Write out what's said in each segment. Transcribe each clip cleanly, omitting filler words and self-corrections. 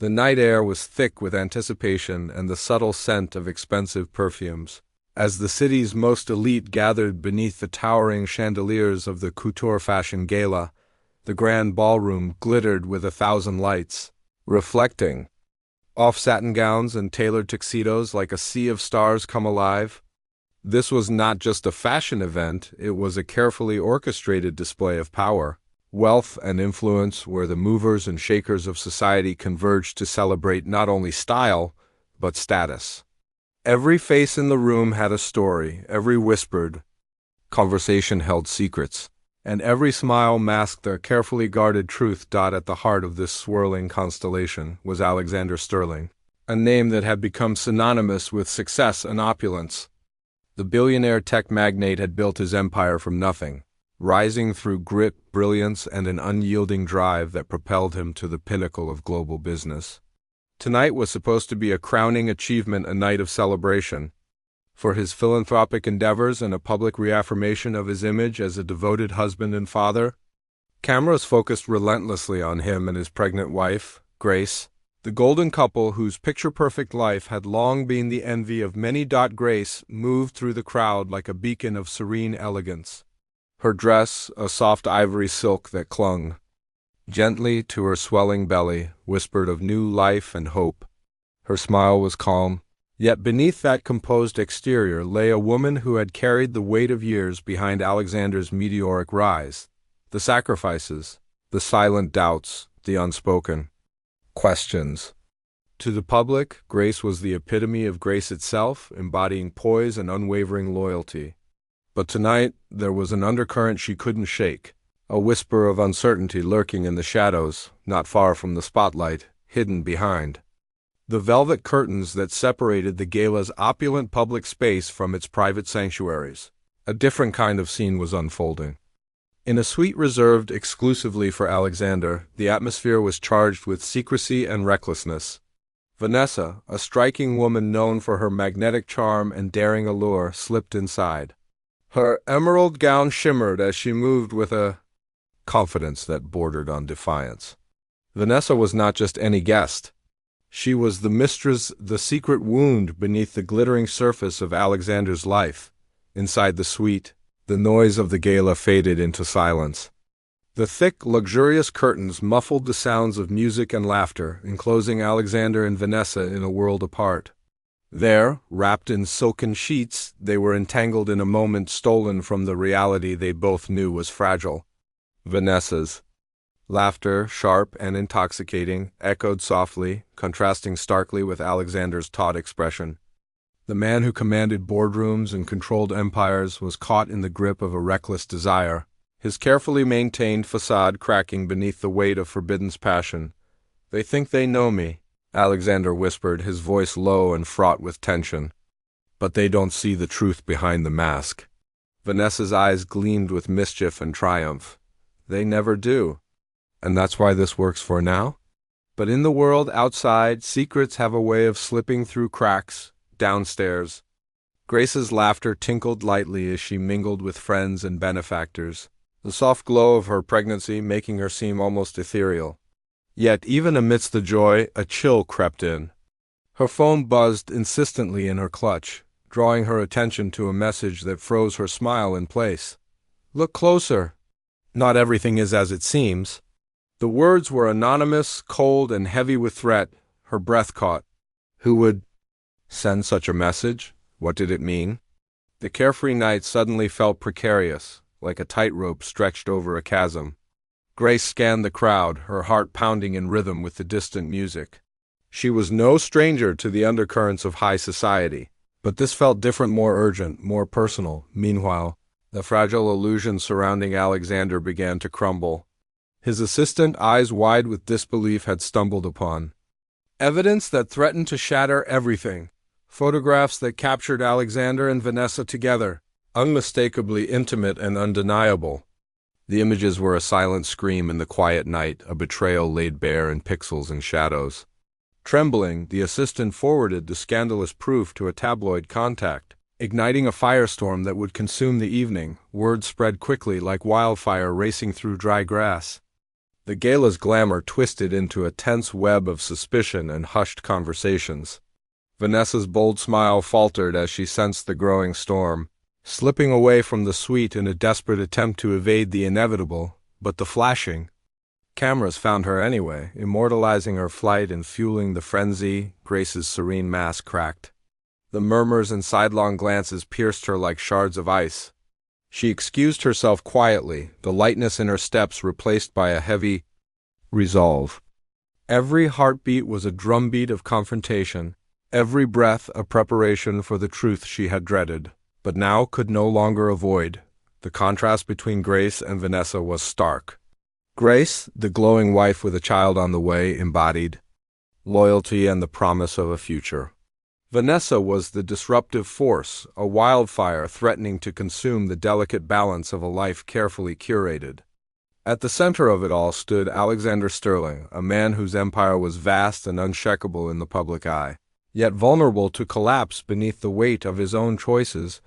The night air was thick with anticipation and the subtle scent of expensive perfumes. As the city's most elite gathered beneath the towering chandeliers of the couture fashion gala, the grand ballroom glittered with 1,000 lights, reflecting off satin gowns and tailored tuxedos like a sea of stars come alive. This was not just a fashion event, it was a carefully orchestrated display of power, wealth, and influence where the movers and shakers of society converged to celebrate not only style, but status. Every face in the room had a story, every whispered conversation held secrets, and every smile masked a carefully guarded truth. At the heart of this swirling constellation was Alexander Sterling, a name that had become synonymous with success and opulence. The billionaire tech magnate had built his empire from nothing, rising through grit, brilliance, and an unyielding drive that propelled him to the pinnacle of global business. Tonight was supposed to be a crowning achievement, a night of celebration. For his philanthropic endeavors and a public reaffirmation of his image as a devoted husband and father, cameras focused relentlessly on him and his pregnant wife, Grace, the golden couple whose picture-perfect life had long been the envy of many. Grace moved through the crowd like a beacon of serene elegance. Her dress, a soft ivory silk that clung gently to her swelling belly, whispered of new life and hope. Her smile was calm, yet beneath that composed exterior lay a woman who had carried the weight of years behind Alexander's meteoric rise, the sacrifices, the silent doubts, the unspoken questions. To the public, Grace was the epitome of grace itself, embodying poise and unwavering loyalty. But tonight, there was an undercurrent she couldn't shake, a whisper of uncertainty lurking in the shadows, not far from the spotlight, hidden behind the velvet curtains that separated the gala's opulent public space from its private sanctuaries. A different kind of scene was unfolding. In a suite reserved exclusively for Alexander, the atmosphere was charged with secrecy and recklessness. Vanessa, a striking woman known for her magnetic charm and daring allure, slipped inside. Her emerald gown shimmered as she moved with a confidence that bordered on defiance. Vanessa was not just any guest. She was the mistress, the secret wound beneath the glittering surface of Alexander's life. Inside the suite, the noise of the gala faded into silence. The thick, luxurious curtains muffled the sounds of music and laughter, enclosing Alexander and Vanessa in a world apart. There, wrapped in silken sheets, they were entangled in a moment stolen from the reality they both knew was fragile. Vanessa's laughter, sharp and intoxicating, echoed softly, contrasting starkly with Alexander's taut expression. The man who commanded boardrooms and controlled empires was caught in the grip of a reckless desire, his carefully maintained facade cracking beneath the weight of forbidden passion. "They think they know me," Alexander whispered, his voice low and fraught with tension. "But they don't see the truth behind the mask." Vanessa's eyes gleamed with mischief and triumph. "They never do. And that's why this works for now? But in the world outside, secrets have a way of slipping through cracks, downstairs." Grace's laughter tinkled lightly as she mingled with friends and benefactors, the soft glow of her pregnancy making her seem almost ethereal. Yet even amidst the joy, a chill crept in. Her phone buzzed insistently in her clutch, drawing her attention to a message that froze her smile in place. "Look closer. Not everything is as it seems." The words were anonymous, cold, and heavy with threat. Her breath caught. Who would send such a message? What did it mean? The carefree night suddenly felt precarious, like a tightrope stretched over a chasm. Grace scanned the crowd, her heart pounding in rhythm with the distant music. She was no stranger to the undercurrents of high society, but this felt different, more urgent, more personal. Meanwhile, the fragile illusion surrounding Alexander began to crumble. His assistant, eyes wide with disbelief, had stumbled upon evidence that threatened to shatter everything. Photographs that captured Alexander and Vanessa together, unmistakably intimate and undeniable. The images were a silent scream in the quiet night, a betrayal laid bare in pixels and shadows. Trembling, the assistant forwarded the scandalous proof to a tabloid contact, igniting a firestorm that would consume the evening. Word spread quickly like wildfire racing through dry grass. The gala's glamour twisted into a tense web of suspicion and hushed conversations. Vanessa's bold smile faltered as she sensed the growing storm, slipping away from the suite in a desperate attempt to evade the inevitable, but the flashing cameras found her anyway, immortalizing her flight and fueling the frenzy. Grace's serene mask cracked. The murmurs and sidelong glances pierced her like shards of ice. She excused herself quietly, the lightness in her steps replaced by a heavy resolve. Every heartbeat was a drumbeat of confrontation, every breath a preparation for the truth she had dreaded, but now could no longer avoid. The contrast between Grace and Vanessa was stark. Grace, the glowing wife with a child on the way, embodied loyalty and the promise of a future. Vanessa was the disruptive force, a wildfire threatening to consume the delicate balance of a life carefully curated. At the center of it all stood Alexander Sterling, a man whose empire was vast and unshakable in the public eye, yet vulnerable to collapse beneath the weight of his own choices.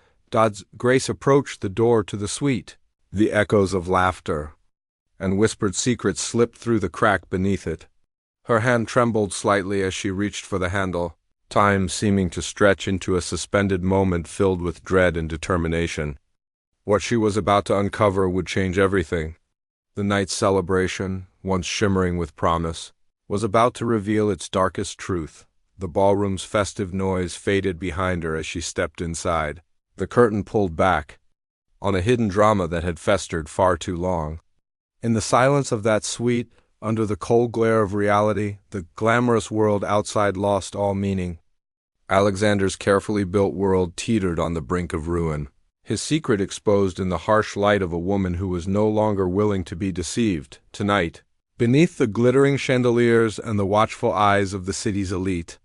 Grace approached the door to the suite. The echoes of laughter and whispered secrets slipped through the crack beneath it. Her hand trembled slightly as she reached for the handle, time seeming to stretch into a suspended moment filled with dread and determination. What she was about to uncover would change everything. The night's celebration, once shimmering with promise, was about to reveal its darkest truth. The ballroom's festive noise faded behind her as she stepped inside. The curtain pulled back on a hidden drama that had festered far too long. In the silence of that suite, under the cold glare of reality, the glamorous world outside lost all meaning. Alexander's carefully built world teetered on the brink of ruin, his secret exposed in the harsh light of a woman who was no longer willing to be deceived. Tonight, beneath the glittering chandeliers and the watchful eyes of the city's elite,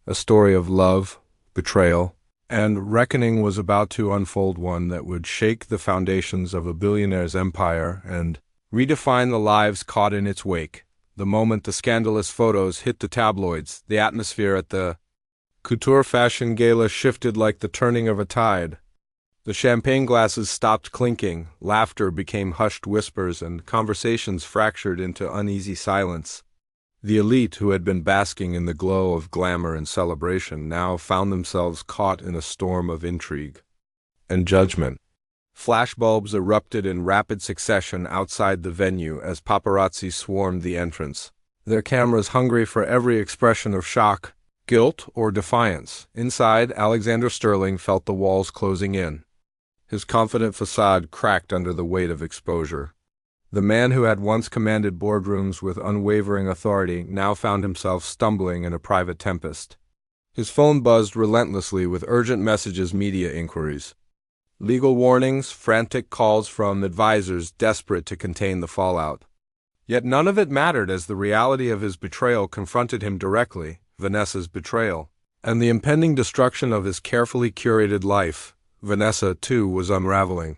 a story of love, betrayal, and reckoning was about to unfold, one that would shake the foundations of a billionaire's empire and redefine the lives caught in its wake. The moment the scandalous photos hit the tabloids, the atmosphere at the couture fashion gala shifted like the turning of a tide. The champagne glasses stopped clinking, laughter became hushed whispers, and conversations fractured into uneasy silence. The elite, who had been basking in the glow of glamour and celebration, now found themselves caught in a storm of intrigue and judgment. Flashbulbs erupted in rapid succession outside the venue as paparazzi swarmed the entrance, their cameras hungry for every expression of shock, guilt, or defiance. Inside, Alexander Sterling felt the walls closing in. His confident facade cracked under the weight of exposure. The man who had once commanded boardrooms with unwavering authority now found himself stumbling in a private tempest. His phone buzzed relentlessly with urgent messages, media inquiries, legal warnings, frantic calls from advisors desperate to contain the fallout. Yet none of it mattered as the reality of his betrayal confronted him directly, Vanessa's betrayal, and the impending destruction of his carefully curated life. Vanessa, too, was unraveling.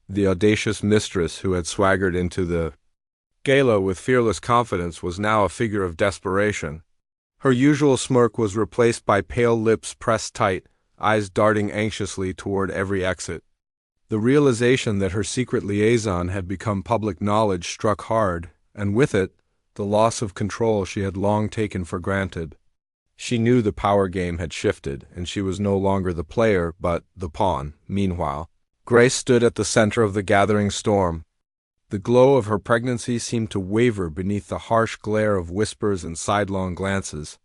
The audacious mistress who had swaggered into the gala with fearless confidence was now a figure of desperation. Her usual smirk was replaced by pale lips pressed tight, eyes darting anxiously toward every exit. The realization that her secret liaison had become public knowledge struck hard, and with it, the loss of control she had long taken for granted. She knew the power game had shifted, and she was no longer the player, but the pawn. Meanwhile, Grace stood at the center of the gathering storm. The glow of her pregnancy seemed to waver beneath the harsh glare of whispers and sidelong glances.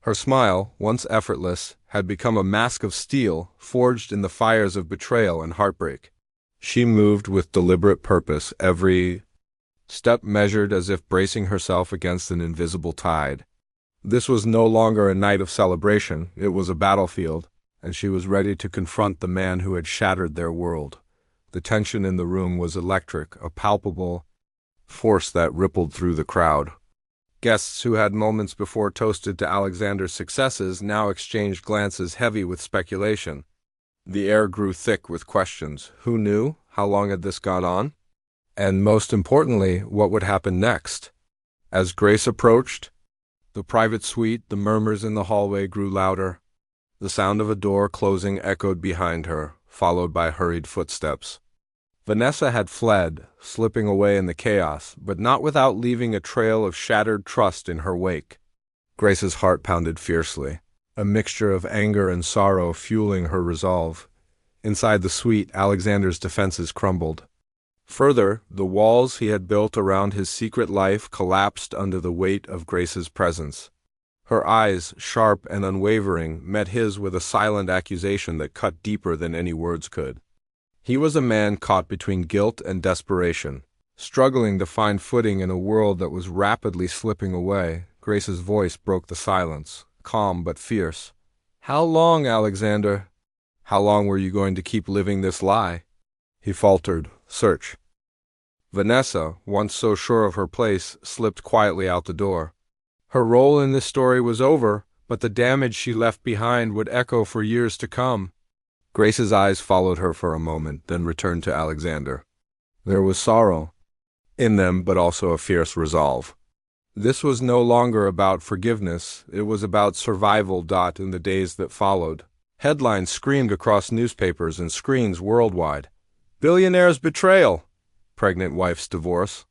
Her smile, once effortless, had become a mask of steel, forged in the fires of betrayal and heartbreak. She moved with deliberate purpose, every step measured as if bracing herself against an invisible tide. This was no longer a night of celebration, it was a battlefield, and she was ready to confront the man who had shattered their world. The tension in the room was electric, a palpable force that rippled through the crowd. Guests who had moments before toasted to Alexander's successes now exchanged glances heavy with speculation. The air grew thick with questions. Who knew? How long had this gone on? And most importantly, what would happen next? As Grace approached the private suite, the murmurs in the hallway grew louder. The sound of a door closing echoed behind her, followed by hurried footsteps. Vanessa had fled, slipping away in the chaos, but not without leaving a trail of shattered trust in her wake. Grace's heart pounded fiercely, a mixture of anger and sorrow fueling her resolve. Inside the suite, Alexander's defenses crumbled. Further, the walls he had built around his secret life collapsed under the weight of Grace's presence. Her eyes, sharp and unwavering, met his with a silent accusation that cut deeper than any words could. He was a man caught between guilt and desperation, struggling to find footing in a world that was rapidly slipping away. Grace's voice broke the silence, calm but fierce. "How long, Alexander? How long were you going to keep living this lie?" He faltered. "Search." Vanessa, once so sure of her place, slipped quietly out the door. Her role in this story was over, but the damage she left behind would echo for years to come. Grace's eyes followed her for a moment, then returned to Alexander. There was sorrow in them, but also a fierce resolve. This was no longer about forgiveness, it was about survival. In the days that followed, headlines screamed across newspapers and screens worldwide. "Billionaire's betrayal! Pregnant wife's divorce!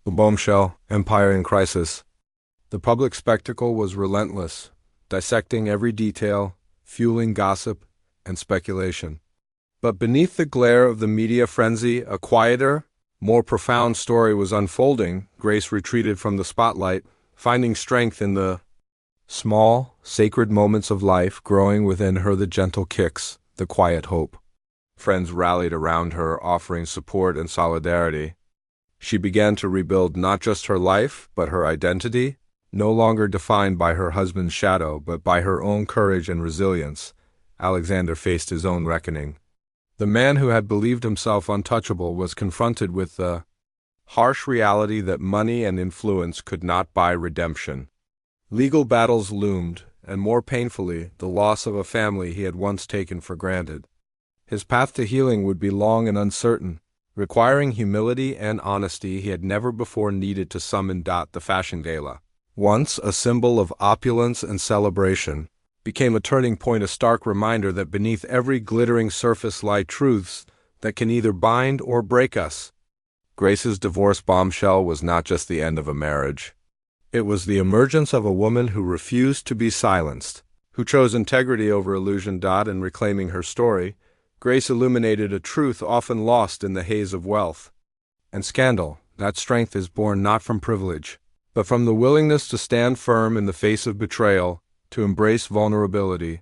The Bombshell, empire in crisis." The public spectacle was relentless, dissecting every detail, fueling gossip and speculation. But beneath the glare of the media frenzy, a quieter, more profound story was unfolding. Grace retreated from the spotlight, finding strength in the small, sacred moments of life, growing within her the gentle kicks, the quiet hope. Friends rallied around her, offering support and solidarity. She began to rebuild not just her life, but her identity, no longer defined by her husband's shadow, but by her own courage and resilience. Alexander faced his own reckoning. The man who had believed himself untouchable was confronted with the harsh reality that money and influence could not buy redemption. Legal battles loomed, and more painfully, the loss of a family he had once taken for granted. His path to healing would be long and uncertain, requiring humility and honesty he had never before needed to summon. The fashion gala, once a symbol of opulence and celebration, became a turning point, a stark reminder that beneath every glittering surface lie truths that can either bind or break us. Grace's divorce bombshell was not just the end of a marriage. It was the emergence of a woman who refused to be silenced, who chose integrity over illusion. In reclaiming her story, Grace illuminated a truth often lost in the haze of wealth and scandal. That strength is born not from privilege, but from the willingness to stand firm in the face of betrayal, to embrace vulnerability,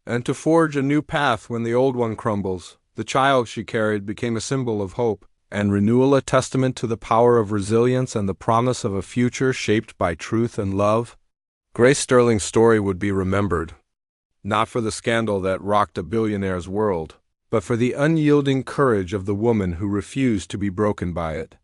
and to forge a new path when the old one crumbles. The child she carried became a symbol of hope and renewal, a testament to the power of resilience and the promise of a future shaped by truth and love. Grace Sterling's story would be remembered, not for the scandal that rocked a billionaire's world, but for the unyielding courage of the woman who refused to be broken by it.